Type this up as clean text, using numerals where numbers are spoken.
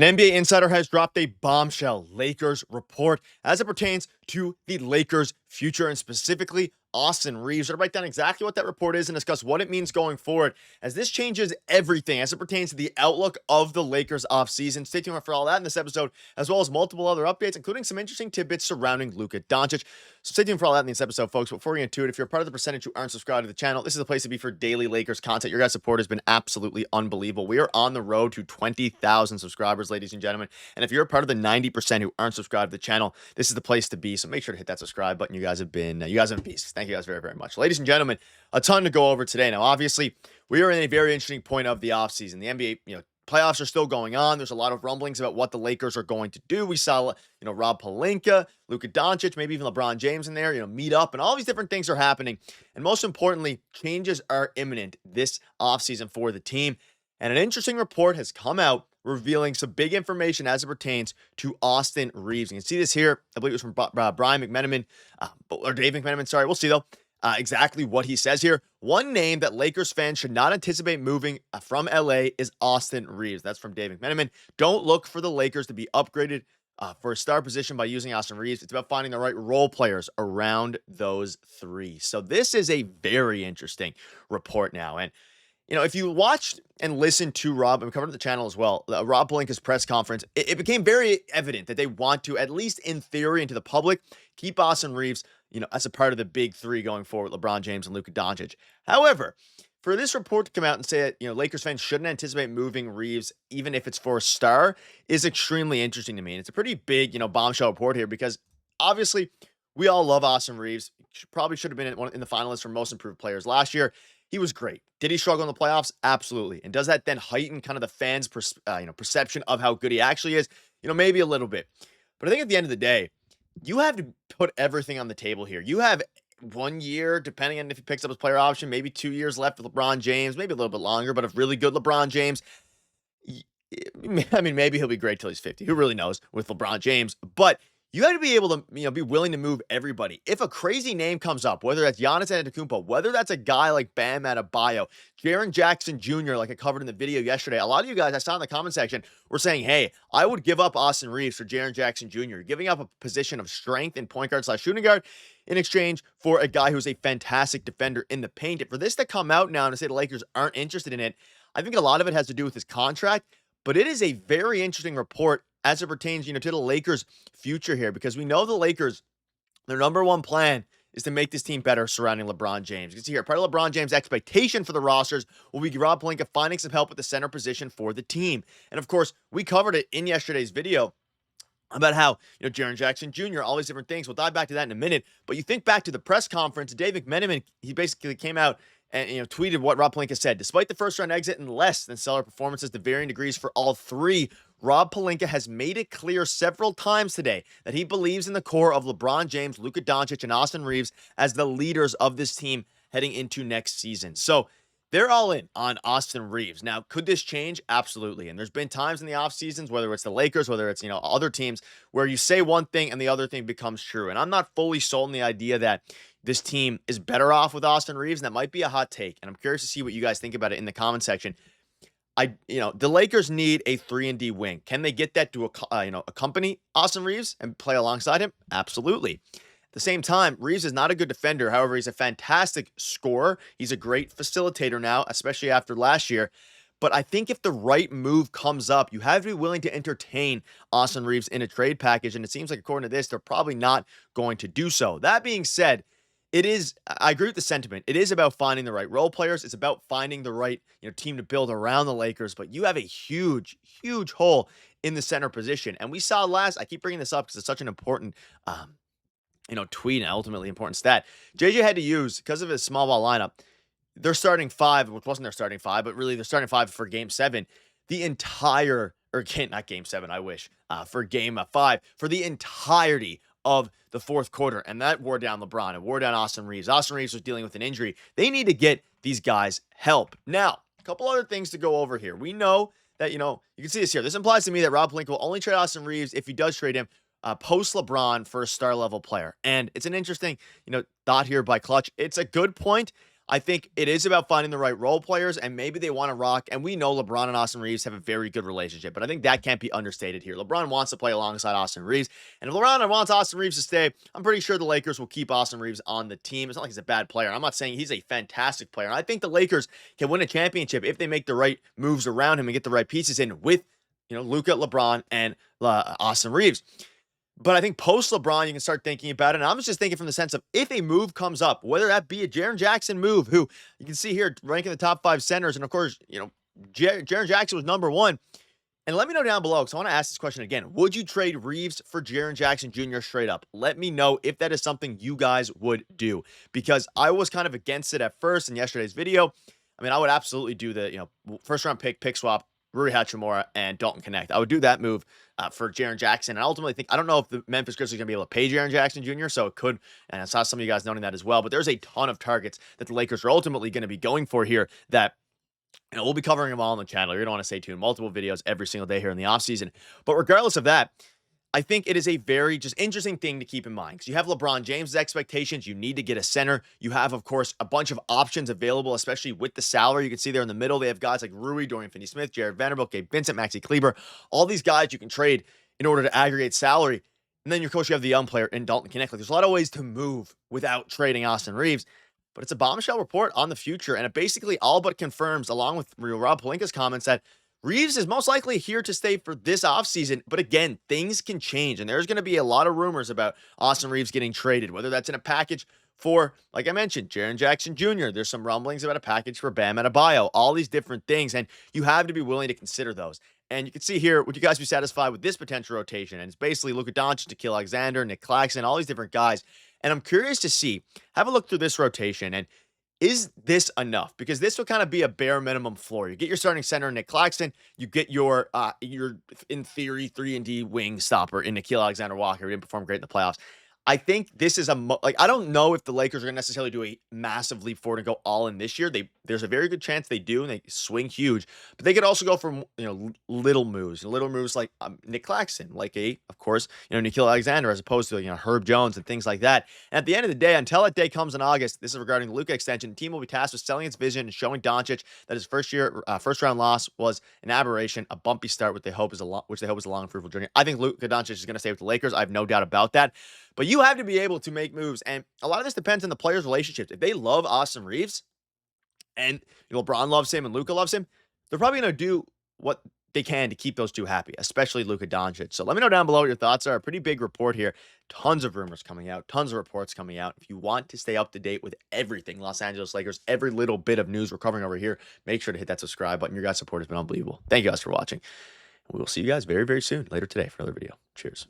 An NBA insider has dropped a bombshell Lakers report as it pertains to the Lakers' future and specifically Austin Reaves. We're going to break down exactly what that report is and discuss what it means going forward as this changes everything as it pertains to the outlook of the Lakers offseason. Stay tuned for all that in this episode, as well as multiple other updates, including some interesting tidbits surrounding Luka Doncic. So stay tuned for all that in this episode, folks. Before we get into it, if you're part of the percentage who aren't subscribed to the channel, this is the place to be for daily Lakers content. Your guys' support has been absolutely unbelievable. We are on the road to 20,000 subscribers, ladies and gentlemen. And if you're a part of the 90% who aren't subscribed to the channel, this is the place to be. So make sure to hit that subscribe button. You guys have been beasts. Thank you guys very, very much. Ladies and gentlemen, a ton to go over today. Now, obviously, we are in a very interesting point of the offseason. The NBA, playoffs are still going on. There's a lot of rumblings about what the Lakers are going to do. We saw, Rob Pelinka, Luka Doncic, maybe even LeBron James in there, meet up, and all these different things are happening. And most importantly, changes are imminent this offseason for the team. And an interesting report has come out revealing some big information as it pertains to Austin Reaves. You can see this here. I believe it was from Brian McMenamin, or Dave McMenamin, sorry. We'll see, though, exactly what he says here. One name that Lakers fans should not anticipate moving from LA is Austin Reaves. That's from Dave McMenamin. Don't look for the Lakers to be upgraded for a star position by using Austin Reaves. It's about finding the right role players around those three. So this is a very interesting report now. And if you watched and listened to Rob, and we covered it on the channel as well, Rob Pelinka's press conference, it became very evident that they want to, at least in theory and to the public, keep Austin Reaves, as a part of the big three going forward, LeBron James and Luka Doncic. However, for this report to come out and say that, Lakers fans shouldn't anticipate moving Reaves, even if it's for a star, is extremely interesting to me. And it's a pretty big, bombshell report here because obviously we all love Austin Reaves. Probably should have been in the finalists for most improved players last year. He was great. Did he struggle in the playoffs? Absolutely. And does that then heighten kind of the fans' perception of how good he actually is? Maybe a little bit. But I think at the end of the day, you have to put everything on the table here. You have 1 year, depending on if he picks up his player option, maybe 2 years left with LeBron James, maybe a little bit longer, but if really good LeBron James, maybe he'll be great till he's 50. Who really knows with LeBron James? But you have to be able to, be willing to move everybody. If a crazy name comes up, whether that's Giannis Antetokounmpo, whether that's a guy like Bam Adebayo, Jaren Jackson Jr., like I covered in the video yesterday, a lot of you guys I saw in the comment section were saying, hey, I would give up Austin Reaves for Jaren Jackson Jr., giving up a position of strength in point guard / shooting guard in exchange for a guy who's a fantastic defender in the paint. And for this to come out now and to say the Lakers aren't interested in it, I think a lot of it has to do with his contract, but it is a very interesting report as it pertains, to the Lakers' future here, because we know the Lakers, their number one plan is to make this team better surrounding LeBron James. You can see here, part of LeBron James' expectation for the rosters will be Rob Pelinka finding some help with the center position for the team. And of course, we covered it in yesterday's video about how, Jaren Jackson Jr., all these different things. We'll dive back to that in a minute. But you think back to the press conference, Dave McMenamin, he basically came out and tweeted what Rob Pelinka said. Despite the first-round exit and less than stellar performances to varying degrees for all three, Rob Pelinka has made it clear several times today that he believes in the core of LeBron James, Luka Doncic, and Austin Reaves as the leaders of this team heading into next season. So they're all in on Austin Reaves. Now, could this change? Absolutely. And there's been times in the off seasons, whether it's the Lakers, whether it's, other teams, where you say one thing and the other thing becomes true. And I'm not fully sold on the idea that this team is better off with Austin Reaves, and that might be a hot take. And I'm curious to see what you guys think about it in the comment section. The Lakers need a 3-and-D wing. Can they get that to accompany Austin Reaves and play alongside him? Absolutely. At the same time, Reaves is not a good defender. However, he's a fantastic scorer. He's a great facilitator now, especially after last year. But I think if the right move comes up, you have to be willing to entertain Austin Reaves in a trade package. And it seems like, according to this, they're probably not going to do so. That being said, I agree with the sentiment. It is about finding the right role players. It's about finding the right, team to build around the Lakers. But you have a huge, huge hole in the center position. And we saw I keep bringing this up because it's such an important, tweet and ultimately important stat. JJ had to use, because of his small ball lineup, their starting five, which wasn't their starting five, but really their starting five for game 7, the entire, not game 7, I wish, for game 5, for the entirety of the fourth quarter. And that wore down LeBron. It wore down Austin Reaves. Austin Reaves was dealing with an injury. They need to get these guys help. Now, a couple other things to go over here. We know that, you can see this here. This implies to me that Rob Pelinka will only trade Austin Reaves if he does trade him post LeBron for a star level player. And it's an interesting, thought here by Clutch. It's a good point. I think it is about finding the right role players, and maybe they want to rock. And we know LeBron and Austin Reaves have a very good relationship, but I think that can't be understated here. LeBron wants to play alongside Austin Reaves, and if LeBron wants Austin Reaves to stay, I'm pretty sure the Lakers will keep Austin Reaves on the team. It's not like he's a bad player. I'm not saying he's a fantastic player. And I think the Lakers can win a championship if they make the right moves around him and get the right pieces in with, Luka, LeBron, and Austin Reaves. But I think post LeBron, you can start thinking about it. And I'm just thinking from the sense of if a move comes up, whether that be a Jaren Jackson move, who you can see here ranking the top 5 centers. And of course, Jaren Jackson was number 1. And let me know down below, because I want to ask this question again. Would you trade Reaves for Jaren Jackson Jr. straight up? Let me know if that is something you guys would do, because I was kind of against it at first in yesterday's video. I mean, I would absolutely do the, first round pick swap, Rui Hachimura and Dalton Knecht. I would do that move for Jaren Jackson. And I ultimately think, I don't know if the Memphis Grizzlies are going to be able to pay Jaren Jackson Jr., so it could, and I saw some of you guys noting that as well, but there's a ton of targets that the Lakers are ultimately going to be going for here that, we'll be covering them all on the channel. You're going to want to stay tuned. Multiple videos every single day here in the offseason. But regardless of that, I think it is a very just interesting thing to keep in mind, because you have LeBron James' expectations. You need to get a center. You have, of course, a bunch of options available, especially with the salary. You can see there in the middle, they have guys like Rui, Dorian Finney-Smith, Jared Vanderbilt, Gabe Vincent, Maxi Kleber, all these guys you can trade in order to aggregate salary. And then, of course, you have the young player in Dalton Knecht. Like, there's a lot of ways to move without trading Austin Reaves. But it's a bombshell report on the future, and it basically all but confirms, along with Rob Pelinka's comments, that Reaves is most likely here to stay for this offseason. But again, things can change, and there's going to be a lot of rumors about Austin Reaves getting traded, whether that's in a package for, like I mentioned, Jaren Jackson Jr. There's some rumblings about a package for Bam Adebayo, all these different things, and you have to be willing to consider those. And you can see here, would you guys be satisfied with this potential rotation? And it's basically Luka Doncic, Nickeil Alexander, Nic Claxton, all these different guys. And I'm curious to see, have a look through this rotation, and is this enough? Because this will kind of be a bare minimum floor. You get your starting center, Nic Claxton. You get your in theory, 3-and-D wing stopper in Nickeil Alexander-Walker, who didn't perform great in the playoffs. I think this is I don't know if the Lakers are going to necessarily do a massive leap forward and go all in this year. There's a very good chance they do, and they swing huge. But they could also go for, little moves like Nic Claxton, like of course, Nickeil Alexander, as opposed to, Herb Jones and things like that. And at the end of the day, until that day comes in August, this is regarding the Luka extension. The team will be tasked with selling its vision and showing Doncic that his first round loss was an aberration, a bumpy start, which they hope is a long and fruitful journey. I think Luka Doncic is going to stay with the Lakers. I have no doubt about that. But you have to be able to make moves, and a lot of this depends on the players' relationships. If they love Austin Reaves, and LeBron loves him and Luka loves him, they're probably going to do what they can to keep those two happy, especially Luka Doncic. So let me know down below what your thoughts are. A pretty big report here. Tons of rumors coming out, tons of reports coming out. If you want to stay up to date with everything Los Angeles Lakers, every little bit of news we're covering over here, make sure to hit that subscribe button. Your guys' support has been unbelievable. Thank you guys for watching. We will see you guys very, very soon later today for another video. Cheers.